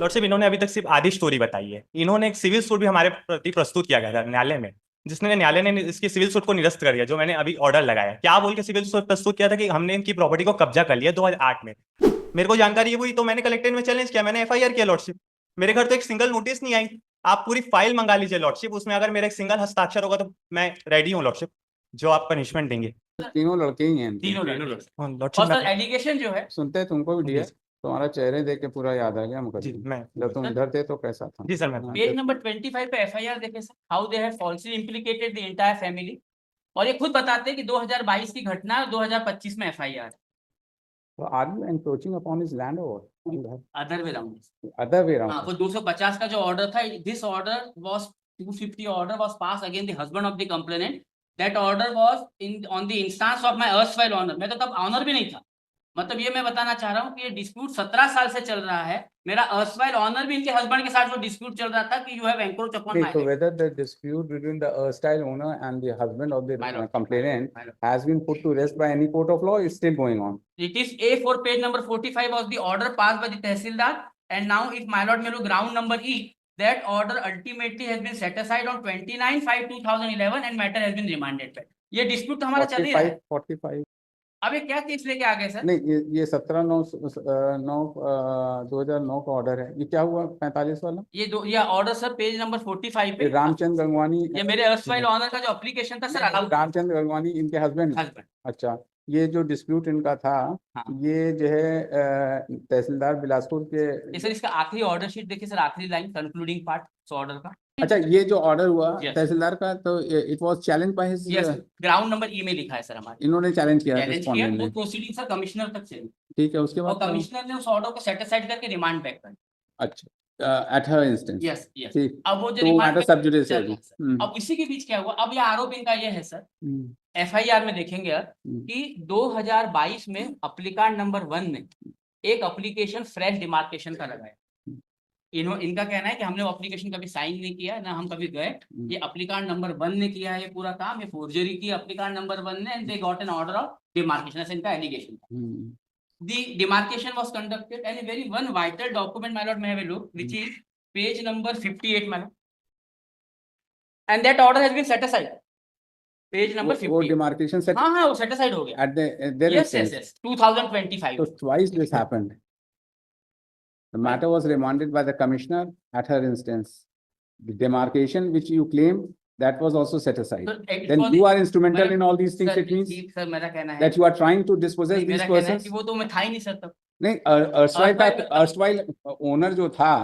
Lordship, इन्होंने अभी तक सिर्फ आधी स्टोरी बताई है। इन्होंने एक सिविल सूट भी हमारे प्रति प्रस्तुत किया गया था न्यायालय में, जिसने न्यायालय ने इसकी सिविल सूट को निरस्त कर दिया, जो मैंने अभी ऑर्डर लगाया। क्या बोल के सिविल सूट प्रस्तुत किया था कि हमने इनकी प्रॉपर्टी को कब्जा कर लिया 2008 में। मेरे को जानकारी हुई तो मैंने कलेक्टेड में चैलेंज किया, मैंने एफआईआर किया लॉर्डशिप। मेरे घर तो एक सिंगल नोटिस नहीं आई। आप पूरी फाइल मंगा लीजिए लॉर्डशिप, उसमें अगर मेरा एक सिंगल हस्ताक्षर होगा तो मैं रेडी हूँ लॉर्डशिप, जो आप पनिशमेंट देंगे। तीनों लड़के ही हैं। तीनों लड़के। हाँ, और लॉर्डशिप सर एलिगेशन जो है सुनते हैं तुमको भी दिया, तुम्हारा चेहरे देख के पूरा याद आ गया हमको। जी, मैं जब तुम इधर थे तो कैसा था? जी सर, मैं पेज नंबर 25 पे एफआईआर देखे sir, how they have falsely implicated the entire family. और ये खुद बताते हैं कि 2022 की घटना है, 2025 में एफआईआर। तो are you encroaching upon his land और other way round. Other way हाँ, राउंड? वो 250 का जो ऑर्डर था, this order was 250 order was pass again the husband of the complainant. That order was in on the instance of my erstwhile honour. मैं तो तब honour भी नहीं था। मतलब ये मैं बताना चाह रहा हूँ कि ये डिस्प्यूट 17 साल से चल रहा है। मेरा अर्स्टवाइल ऑनर भी इनके हस्बैंड के साथ वो डिस्प्यूट चल रहा था कि you have encroach upon my. So whether the dispute between the erstwhile owner and the husband of the complainant has been put to rest by any court of law is still going on. It is A for page number 45 of the order passed by the Tehsildar, and now if my lord may look ground number E, that order ultimately has been set aside on 29/5/2011 and matter has been remanded back. ये dispute तो हमारा चल ही रहा है। 45 अब ये क्या case लेके आ गए सर? नहीं, ये 17/9/2009 का ऑर्डर है। ये क्या हुआ 45 वाला? ये ऑर्डर सर पेज नंबर 45 पे रामचंद्र गंगवानी, ये मेरे अर्स्टवाइल ऑनर का जो एप्लीकेशन था सर, रामचंद्र गंगवानी इनके हस्बैंड। अच्छा, ये जो डिस्प्यूट इनका था, हाँ। ये जो है तहसीलदार बिलासपुर के। सर इसका आखिरी ऑर्डर शीट देखिए सर, आखिरी लाइन कंक्लूडिंग पार्ट ऑर्डर का। अच्छा, ये जो ऑर्डर हुआ तहसीलदार का, तो it was challenge by his. Ground number ई में लिखा है सर हमारे। इन्होंने चैलेंज किया, वो प्रोसीडिंग सर कमिश्नर तक चली। ठीक है, उसके बाद कमिश्नर ने उस ऑर्डर को सेट असाइड करके रिमांड बैक कर। अच्छा, at her instance. Yes yes. ठीक, अब वो जो तो रिमांड सब जुडिस है। अब इसी के बीच क्या हुआ, अब ये आरोप इनका ये है सर, एफआईआर में देखेंगे कि 2022 में अप्लीकांड नंबर 1 ने एक एप्लीकेशन फ्रेश डिमार्केशन का लगाया। इनका कहना है कि हमने वो एप्लीकेशन कभी साइन नहीं किया, ना हम कभी गए। ये एप्लीकांड नंबर 1 ने किया है ये पूरा काम, ये फोर्जरी की एप्लीकांड नंबर 1 ने, and they got an order of demarcation, ऐसा इनका एलिगेशन था। The demarcation was conducted and a very one vital document, my lord, may have a look, which is page number 58, my lord. And that order has been set aside. Page number 58. वो demarcation set. हाँ वो set aside हो गया. At their yes 2025. So twice this happened. The matter was remanded by the commissioner at her instance. The demarcation which you claim, that was also set aside. Then you are instrumental in all these things. It means sir, मेरा कहना है that you are trying to dispossess these persons. वो तो मैं था ही नहीं sir तब। नहीं, अर्स्टवाइल ओनर जो था,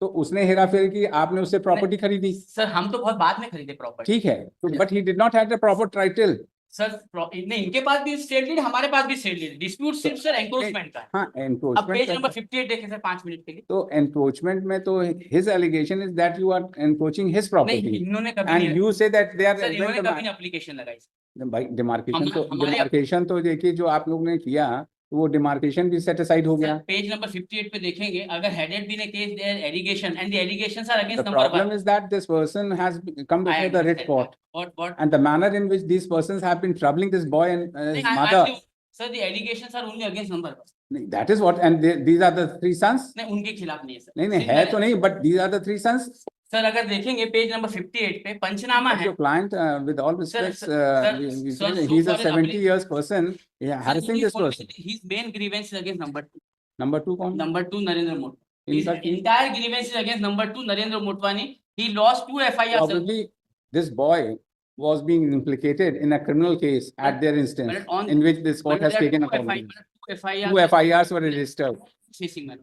तो उसने हेराफेरी की, आपने उससे प्रॉपर्टी खरीदी। सर हम तो बहुत बाद में खरीदे प्रॉपर्टी। ठीक है, तो but he did not have the proper title. Sir नहीं, इनके पास भी स्टेट लीड, हमारे पास भी स्टेट लीड। डिस्प्यूट सिर्फ सर एनक्रोचमेंट का है। हाँ, एनक्रोचमेंट। अब पेज नंबर 58 देखें सर 5 मिनट के लिए। तो एनक्रोचमेंट में तो his allegation is that you are encroaching his property, इन्होंने कभी and you say that they are. Sir इन्होंने कभी एप्लीकेशन लगाई भाई, डिमार्केशन तो देखिए जो आप लोग ने किया, वो डिमार्केशन भी सेट असाइड हो गया। पेज नंबर 58 पे देखेंगे, अगर had it been a case their allegation and the allegations are against The number 1। problem is that this person has come before the writ court, what and the manner in which these persons have been troubling this boy and his mother. Sir, the allegations are only against number 1. That is what, and these are the 3 sons. नहीं, उनके खिलाफ नहीं है sir. नहीं है तो नहीं, but these are the 3 sons. Sir अगर देखेंगे पेज नंबर 58 पे पंचनामा है। Your client, with all respects, he is a 70 years person, harassing this person. His main grievance is against number 2. Number 2 कौन? Number 2 Narendra Motwani. His entire grievance is against number 2 Narendra Motwani. He lost 2 FIRs. Probably this boy was being implicated in a criminal case at their instance, in which this court has taken account. 2 FIRs were registered. Facing man.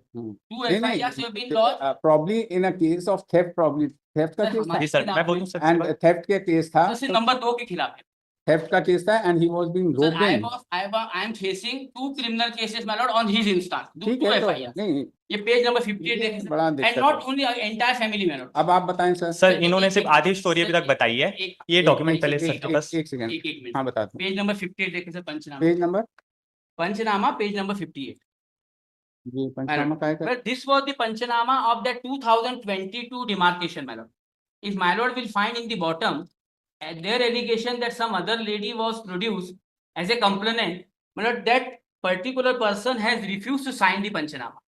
2 FIRs have been lodged. Probably in a case of theft, probably theft का case था। जी sir, मैं बोलूं sir. And theft के case था। तो number 2 के खिलाफ है। Theft का केस था, and he was being roped in. I am facing 2 criminal cases, my lord, on his instance. 2 FIRs. नहीं, ये पेज नंबर 58 देखें बड़ा दिक्कत है। And not only entire family, my lord. अब आप बताएं सर। सर इन्होंने सिर्फ आधी स्टोरी अभी तक बताई है। ये डॉक्यूमेंट पहले सर का बस एक सेकंड। हाँ, बता दो। पेज नंबर 58 देखें sir, panchnama. Page number page number 58। जी, पंचनामा का है। This was the Panchanama of the 2022 demarcation, my lord. If my lord will find in the bottom their allegation that some other lady was produced as a complainant, my lord, that particular person has refused to sign the Panchanama.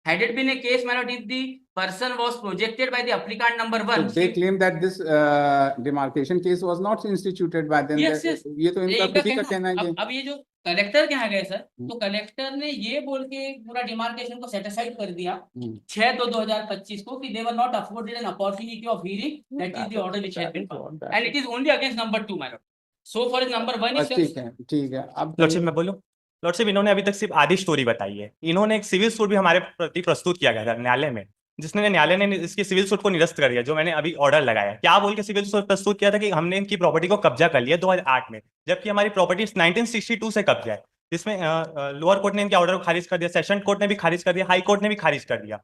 Had it been a case, my lord, if the person was projected by the applicant number So 1, they claim that this demarcation case was not instituted by them. Yes, yes. ये तो इनका इनका खुद ही का कहना है ये। अब ये जो कलेक्टर के यहाँ गए सर, तो कलेक्टर ने ये बोल के पूरा डिमार्केशन को सेटिसाइड कर दिया 6/2/2025 को कि they were not afforded an opportunity of hearing, that is the order which had been found, and it is only against number 2, my lord. So for number 1 is ठीक है अब लॉर्डशिप मैं बोलूं? लॉर्डशिप इन्होंने अभी तक सिर्फ आधी स्टोरी बताई है। इन्होंने एक सिविल सूट भी हमारे प्रति प्रस्तुत किया गया था न्यायालय में, जिसने न्यायालय ने इसकी सिविल सूट को निरस्त कर दिया, जो मैंने अभी ऑर्डर लगाया। क्या बोल के सिविल सूट प्रस्तुत किया था कि हमने इनकी प्रॉपर्टी को कब्जा कर लिया 2008 में, जबकि हमारी प्रॉपर्टी 1962 से कब्जा है, जिसमें लोअर कोर्ट ने इनके ऑर्डर को खारिज कर दिया, सेशन कोर्ट ने भी खारिज कर दिया, हाई कोर्ट ने भी खारिज कर दिया।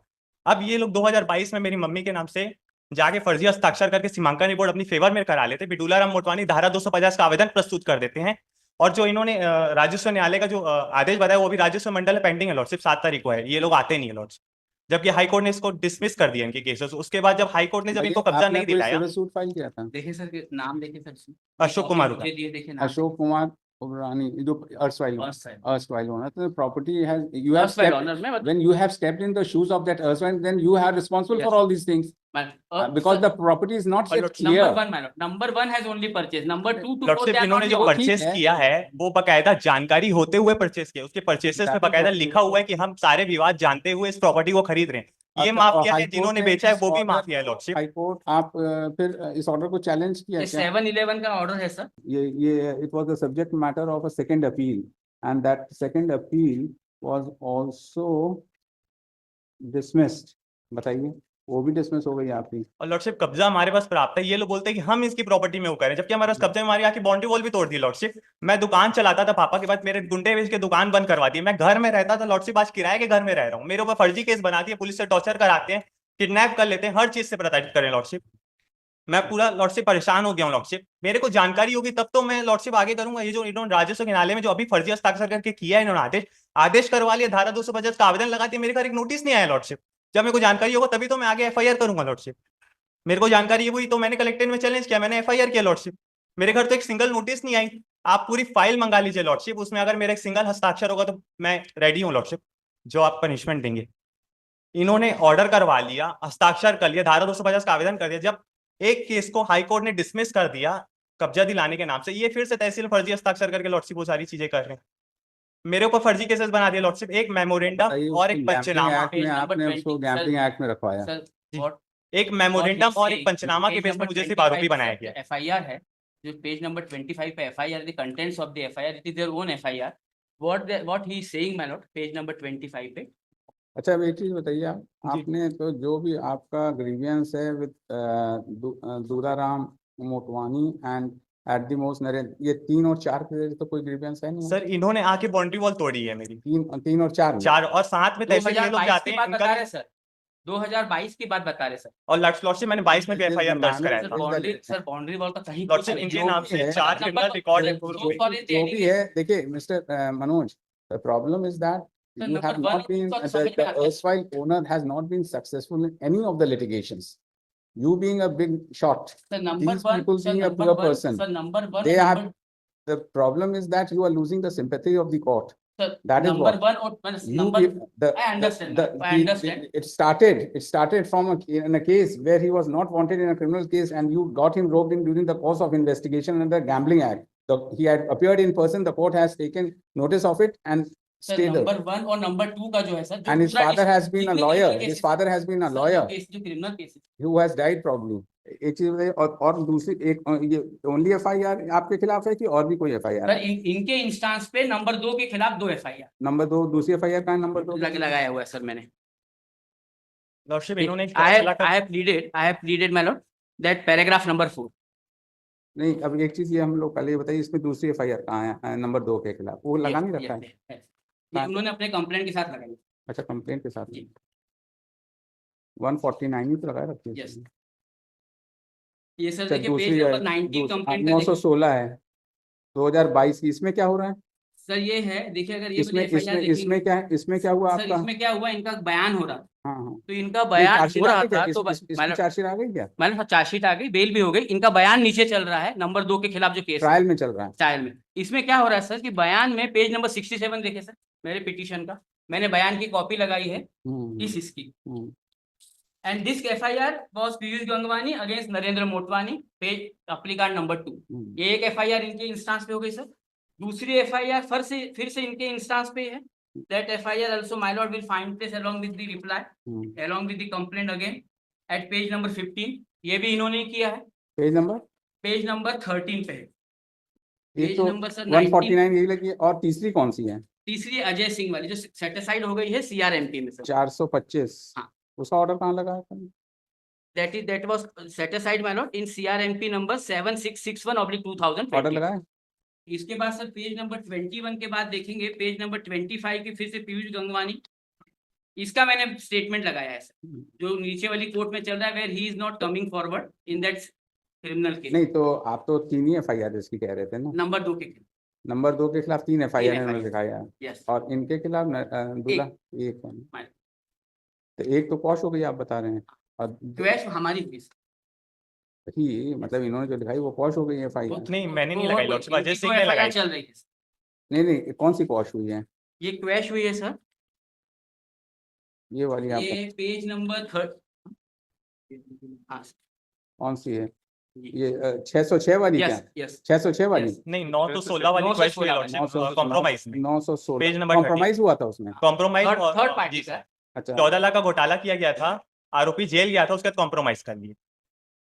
अब ये लोग 2022 में मेरी मम्मी के नाम से जाके फर्जी हस्ताक्षर करके सीमांकन रिपोर्ट अपनी फेवर में करा लेते, बिडूला राम मोटवानी धारा 250 का आवेदन प्रस्तुत कर देते हैं, और जो इन्होंने राजस्व न्यायालय का जो आदेश बताया वो भी राजस्व मंडल में पेंडिंग है लॉर्डशिप, 7 तारीख को है, ये लोग आते नहीं है लॉर्डशिप, जबकि हाई कोर्ट ने इसको डिसमिस कर दिया इनके केसेस। उसके बाद जब हाई कोर्ट ने जब इनको कब्जा नहीं दिलाया, सूट फाइल किया था, देखिए सर नाम देखिए सर, अशोक कुमार होता, देखिए अशोक कुमार उबरानी, जो erstwhile owner, the property has, you have Erstwhile stepped, owner में when you have stepped in the shoes of that erstwhile, then you are responsible for all these things, because the property is not yet clear. Number 1 has only purchased, number 2 to 4 lordship इन्होंने जो purchase किया है वो बकायदा जानकारी होते हुए purchase किया, उसके परचेसेस में बकायदा लिखा हुआ है कि हम सारे विवाद जानते हुए इस प्रॉपर्टी को खरीद रहे हैं। ये माफिया है, जिन्होंने बेचा है वो भी माफिया है लॉर्डशिप। हाई कोर्ट आप फिर इस ऑर्डर को चैलेंज किया क्या? 7/11 का ऑर्डर है सर, ये it was the subject matter of a second appeal, and that second appeal was also dismissed. बताइए, वो भी डिसमिस हो गई आपकी। और लॉर्डशिप कब्जा हमारे पास प्राप्त है, ये लोग बोलते हैं कि हम इसकी प्रॉपर्टी में वो करें, जबकि हमारे पास कब्जे में हमारी आके बाउंड्री वॉल भी तोड़ दी लॉर्डशिप। मैं दुकान चलाता था पापा के बाद, मेरे गुंडे बेच के दुकान बंद करवा दी, मैं घर में रहता था लॉर्डशिप, आज किराए के घर में रह रहा हूँ, मेरे ऊपर फर्जी केस बना दिए, पुलिस से टॉर्चर कराते हैं, किडनैप कर लेते हैं, हर चीज से प्रताड़ित करें लॉर्डशिप। मैं पूरा लॉर्डशिप परेशान हो गया हूँ लॉर्डशिप, मेरे को जानकारी होगी तब तो मैं लॉर्डशिप आगे करूंगा। ये जो इन्होंने राजस्व न्यायालय में जो अभी फर्जी हस्ताक्षर करके किया है इन्होंने आदेश करवा लिया, धारा 250 का आवेदन लगा दिया, मेरे घर एक नोटिस नहीं आया लॉर्डशिप। जब मेरे को जानकारी होगा तभी तो मैं आगे एफआईआर करूंगा लॉर्डशिप। मेरे को जानकारी हुई तो मैंने कलेक्टर में चैलेंज किया, मैंने एफआईआर किया लॉर्डशिप। मेरे घर तो एक सिंगल नोटिस नहीं आई, आप पूरी फाइल मंगा लीजिए लॉर्डशिप, उसमें अगर मेरा एक सिंगल हस्ताक्षर होगा तो मैं रेडी हूँ लॉर्डशिप, जो आप पनिशमेंट देंगे। इन्होंने ऑर्डर करवा लिया, हस्ताक्षर कर लिया, धारा 250 का आवेदन कर दिया, जब एक केस को हाई कोर्ट ने डिसमिस कर दिया कब्जा दिलाने के नाम से, ये फिर से तहसील फर्जी हस्ताक्षर करके लॉर्डशिप वो सारी चीजें कर रहे हैं, मेरे ऊपर फर्जी केसेस बना दिए लॉर्डशिप, एक मेमोरेंडम और एक पंचनामा। आपने उसको गैम्बलिंग एक्ट में रखवाया, एक मेमोरेंडम और एक पंचनामा के बेस पे मुझे सिर्फ आरोपी बनाया गया। एफआईआर है जो पेज नंबर 25 पे FIR, the contents of the FIR, it is their own FIR, what he is saying my Lord, page number 25 पे। अच्छा, अब एक चीज बताइए, आपने तो जो भी आपका ग्रीवियंस है with Duraram Motwani and at the most Narendra, ये 3 और 4 के तो कोई ग्रीवियंस है नहीं सर? इन्होंने आके बाउंड्री वॉल तोड़ी है मेरी, 3 और 4 और साथ में तहसील में लोग जाते हैं इनका सर, 2022 की बात बता रहे सर, और लॉर्डशिप मैंने 22 में भी एफआईआर दर्ज कराया था। सर बाउंड्री वॉल का कहीं लॉर्डशिप इनके नाम से 4 क्रिमिनल रिकॉर्ड है, जो भी है। देखिए mister Manoj, the problem is that you have not been, the erstwhile owner has not been successful in any of the litigations. You being a big shot, these people being a poor person, they have, the problem is that you are losing the sympathy of the court. That is what I understand. I understand. It started from in a case where he was not wanted in a criminal case, and you got him roped in during the course of investigation under Gambling Act. He had appeared in person, the court has taken notice of it and number 1 और number 2 का जो है sir, and his father has been a lawyer. His father has been a lawyer. जो criminal case who has died probably. एक चीज बताइए, और दूसरी एक ये ओनली एफआईआर आपके खिलाफ है कि और भी कोई एफआईआर? सर इनके इंस्टेंस पे नंबर 2 के खिलाफ 2 एफआईआर। नंबर 2 दूसरी एफआईआर का नंबर 2 लगाया हुआ है सर मैंने। लॉर्डशिप इन्होंने I have pleaded my lord that paragraph number 4। नहीं, अब एक चीज ये हम लोग पहले बताइए, इसमें दूसरी एफआईआर कहाँ है नंबर 2 के खिलाफ? वो लगा नहीं रखा है, उन्होंने अपने कंप्लेंट के साथ लगाई। अच्छा, कंप्लेंट के साथ 149 ही तो लगाए रखी है। ये सर देखिए पेज नंबर 90 कंप्लेंट 916 है 2022 की। इसमें क्या हो रहा है सर? ये है, देखिए अगर ये इसमें क्या है, इसमें क्या हुआ आपका? इसमें क्या हुआ, इनका बयान हो रहा था। हाँ, तो इनका बयान हो रहा था, तो बस चार्जशीट आ गई क्या? मैंने चार्जशीट आ गई, बेल भी हो गई, इनका बयान नीचे चल रहा है नंबर 2 के खिलाफ जो केस ट्रायल में चल रहा है। ट्रायल में इसमें क्या हो रहा है सर कि बयान में पेज नंबर 67 देखे सर मेरे पिटीशन का, मैंने बयान की कॉपी लगाई है हम्म, इस इसकी। Hmm, and this FIR was Piyush Gangwani against Narendra Motwani, page अप्लीकार्ड नंबर 2। हम्म, ये एक FIR इनके इंस्टांस पे हो गई सर। दूसरी FIR फिर से इनके इंस्टांस पे है। That FIR also my lord will find place along with the reply hmm. along with the complaint again at page number 15। ये भी इन्होंने किया है, पेज नंबर पेज नंबर 13 पे है। एक पेज तो नंबर सर 149 यही लगी है, और तीसरी कौन सी है? तीसरी अजय सिंह वाली जो सेटिसाइड हो गई है CRMP में सर। 425। हाँ। उसका ऑर्डर कहाँ लगा है? that was set aside my lord in CRMP number 7661/2020। Order लगा है? इसके बाद सर पेज नंबर 21 के बाद देखेंगे पेज नंबर 25 की फिर से पीयूष गंगवानी, इसका मैंने स्टेटमेंट लगाया है सर, जो नीचे वाली कोर्ट में चल रहा है where he is not coming forward in that criminal case. नहीं तो आप तो 3 ही FIR इसकी कह रहे थे ना? नंबर 2 के नंबर 2 के खिलाफ 3 FIR इन्होंने FIR दिखाया है, यस और इनके खिलाफ दूल्हा एक है। हाँ। तो एक तो कॉश हो गई आप बता रहे हैं, और क्वेश हमारी हुई सर। ही मतलब इन्होंने जो लिखाई वो कॉश हो गई FIR। नहीं मैंने नहीं वो लगाई और लॉर्डशिप, कोई- अजय इनकी सिंह तो ने FIR लगाई। चल रही है। नहीं नहीं, कौन सी कॉश हुई है? ये क्वेश हुई है सर, ये वाली आप ये पेज नंबर 3। हाँ कौन सी है? ये 606 वाली क्या? यस यस 606 वाली? नहीं 9 तो 16 वाली क्वेश्चन हुई 916 लॉर्डशिप कॉम्प्रोमाइज में। 916 पेज नंबर कॉम्प्रोमाइज हुआ था उसमें? Compromise third party sir. अच्छा 14 लाख का घोटाला किया गया था, आरोपी जेल गया था, उसके बाद कॉम्प्रोमाइज कर लिए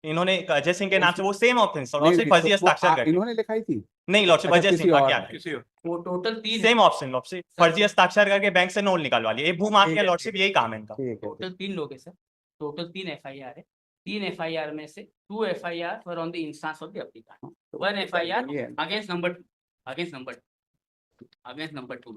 इन्होंने अजय सिंह के नाम से वो सेम ऑप्शन और नहीं, सिर्फ नहीं, फर्जी तो वो हस्ताक्षर करके। इन्होंने लिखाई थी? नहीं लॉर्डशिप अच्छा, अजय किसी सिंह का और क्या ने। है? वो टोटल 3 सेम ऑप्शन लॉर्डशिप, फर्जी हस्ताक्षर करके बैंक से नोट निकालवा लिए, ये भू माफिया लॉर्डशिप, यही काम है इनका। ठीक है, टोटल 3 लोग है सर, टोटल 3 FIR है। 3 FIR में से 2 FIR were on the instance of the applicant, 1 FIR ये against number 2 against number 2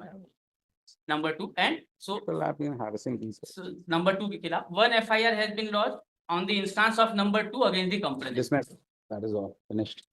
number 2 and so people have been harassing these people. Number 2 के खिलाफ 1 FIR has been launched on the instance of number 2 against the complainant। Dismissed. That is all. Finished.